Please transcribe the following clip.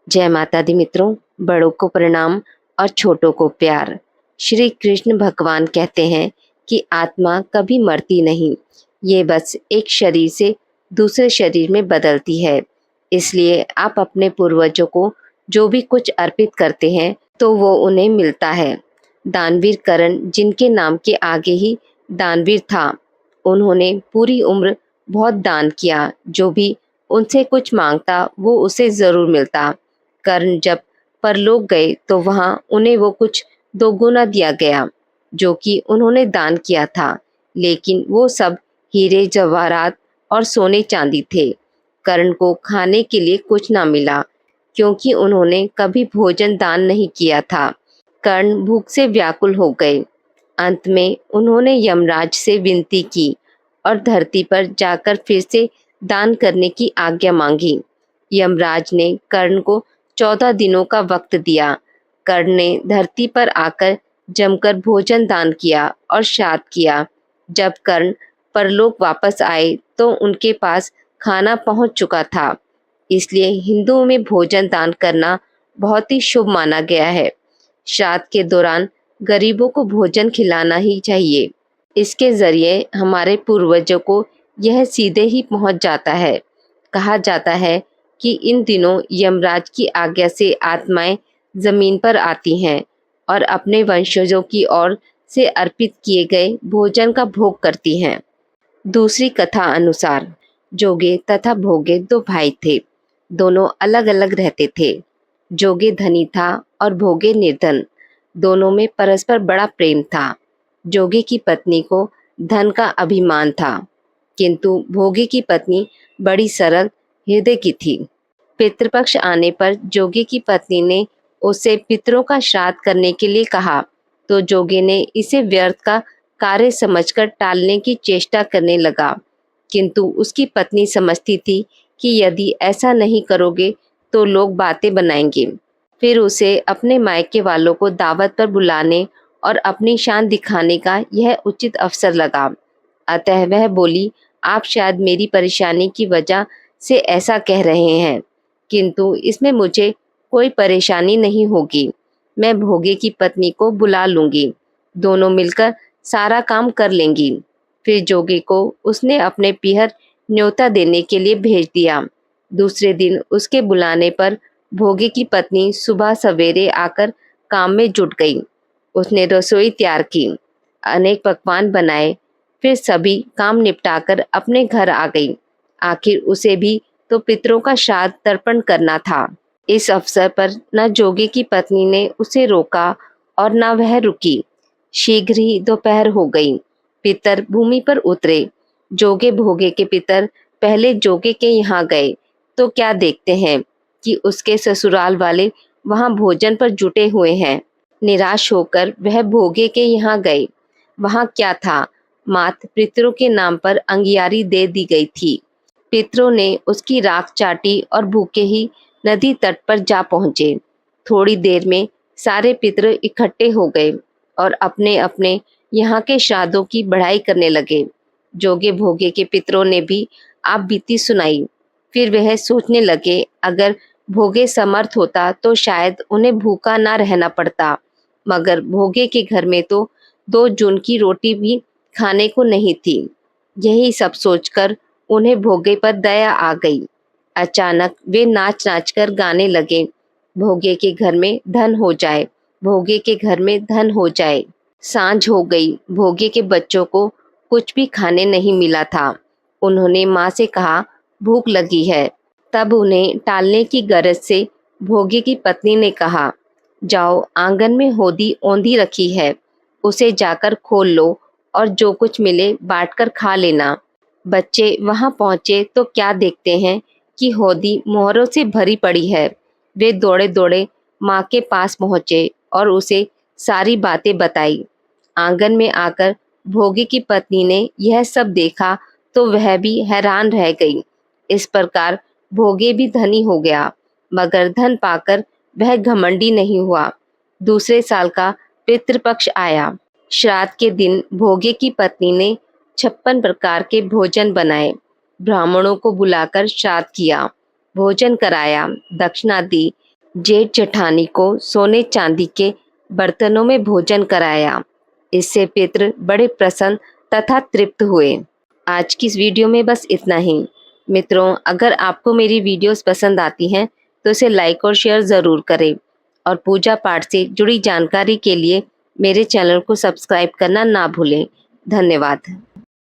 जय माता दी मित्रों, बड़ों को प्रणाम और छोटों को प्यार। श्री कृष्ण भगवान कहते हैं कि आत्मा कभी मरती नहीं, ये बस एक शरीर से दूसरे शरीर में बदलती है। इसलिए आप अपने पूर्वजों को जो भी कुछ अर्पित करते हैं तो वो उन्हें मिलता है। दानवीर कर्ण, जिनके नाम के आगे ही दानवीर था, उन्होंने पूरी उम्र बहुत दान किया। जो भी उनसे कुछ मांगता वो उसे जरूर मिलता। कर्ण जब परलोक गए तो वहां उन्हें वो कुछ दोगुना दिया गया जो कि उन्होंने दान किया था, लेकिन वो सब हीरे जवाहरात और सोने चांदी थे। कर्ण को खाने के लिए कुछ ना मिला क्योंकि उन्होंने कभी भोजन दान नहीं किया था। कर्ण भूख से व्याकुल हो गए। अंत में उन्होंने यमराज से विनती की और धरती पर जाकर फिर से दान करने की आज्ञा मांगी। यमराज ने कर्ण को 14 दिनों का वक्त दिया। कर्ण ने धरती पर आकर जमकर भोजन दान किया और श्राद्ध किया। जब कर्ण परलोक वापस आए तो उनके पास खाना पहुंच चुका था। इसलिए हिंदुओं में भोजन दान करना बहुत ही शुभ माना गया है। श्राद्ध के दौरान गरीबों को भोजन खिलाना ही चाहिए। इसके जरिए हमारे पूर्वजों को यह सीधे ही पहुंच जाता है। कहा जाता है कि इन दिनों यमराज की आज्ञा से आत्माएं जमीन पर आती हैं और अपने वंशजों की ओर से अर्पित किए गए भोजन का भोग करती हैं। दूसरी कथा अनुसार जोगे तथा भोगे दो भाई थे। दोनों अलग अलग रहते थे। जोगे धनी था और भोगे निर्धन। दोनों में परस्पर बड़ा प्रेम था। जोगे की पत्नी को धन का अभिमान था, किंतु भोगे की पत्नी बड़ी सरल हृदय की थी। पितृपक्ष आने पर जोगे की पत्नी ने उसे पितरों का श्राद्ध करने के लिए कहा, तो जोगे ने इसे व्यर्थ का कार्य समझकर टालने की चेष्टा करने लगा। किंतु उसकी पत्नी समझती थी कि यदि ऐसा नहीं करोगे तो लोग बातें बनाएंगे। फिर उसे अपने मायके वालों को दावत पर बुलाने और अपनी शान दिखाने का यह उचित अवसर लगा। अतः वह बोली, आप शायद मेरी परेशानी की वजह से ऐसा कह रहे हैं, किंतु इसमें मुझे कोई परेशानी नहीं होगी। मैं भोगे की पत्नी को बुला लूंगी, दोनों मिलकर सारा काम कर लेंगी। फिर जोगी को उसने अपने पीहर न्योता देने के लिए भेज दिया। दूसरे दिन उसके बुलाने पर भोगे की पत्नी सुबह सवेरे आकर काम में जुट गई। उसने रसोई तैयार की, अनेक पकवान बनाए, फिर सभी काम निपटाकर अपने घर आ गई। आखिर उसे भी तो पितरों का श्राद्ध तर्पण करना था। इस अवसर पर न जोगी की पत्नी ने उसे रोका और न वह रुकी। शीघ्र ही दोपहर हो गई। पितर भूमि पर उतरे। जोगे भोगे के पितर पहले जोगे के यहाँ गए तो क्या देखते हैं कि उसके ससुराल वाले वहां भोजन पर जुटे हुए हैं। निराश होकर वह भोगे के यहाँ गए। वहां क्या था, मात्र पितरों के नाम पर अंगियारी दे दी गई थी। पितरों ने उसकी राख चाटी और भूखे ही नदी तट पर जा पहुंचे। थोड़ी देर में सारे पितर इकट्ठे हो गए और अपने अपने यहाँ के श्राद्धों की बढ़ाई करने लगे। जोगे भोगे के पितरों ने भी आप बीती सुनाई। फिर वह सोचने लगे, अगर भोगे समर्थ होता तो शायद उन्हें भूखा ना रहना पड़ता, मगर भोगे के घर में तो 2 जून की रोटी भी खाने को नहीं थी। यही सब सोचकर उन्हें भोगे पर दया आ गई। अचानक वे नाच नाच कर गाने लगे, भोगे के घर में धन हो जाए, भोगे के घर में धन हो जाए। सांझ हो गई। भोगे के बच्चों को कुछ भी खाने नहीं मिला था। उन्होंने माँ से कहा, भूख लगी है। तब उन्हें टालने की गरज से भोगे की पत्नी ने कहा, जाओ, आंगन में होदी औंधी रखी है, उसे जाकर खोल लो और जो कुछ मिले बांटकर खा लेना। बच्चे वहां पहुंचे तो क्या देखते हैं कि होदी मोहरों से भरी पड़ी है। वे दौड़े दौड़े माँ के पास पहुंचे और उसे सारी बातें बताई। आंगन में आकर भोगी की पत्नी ने यह सब देखा तो वह भी हैरान रह गई। इस प्रकार भोगे भी धनी हो गया, मगर धन पाकर वह घमंडी नहीं हुआ। दूसरे साल का पितृपक्ष आया। श्राद्ध के दिन भोगे की पत्नी ने 56 प्रकार के भोजन बनाए। ब्राह्मणों को बुलाकर श्राद्ध किया, भोजन कराया, दक्षिणा दी। जेठ जेठानी को सोने चांदी के बर्तनों में भोजन कराया। इससे पितृ बड़े प्रसन्न तथा तृप्त हुए। आज की इस वीडियो में बस इतना ही। मित्रों, अगर आपको मेरी वीडियोस पसंद आती हैं तो इसे लाइक और शेयर ज़रूर करें और पूजा पाठ से जुड़ी जानकारी के लिए मेरे चैनल को सब्सक्राइब करना ना भूलें। धन्यवाद।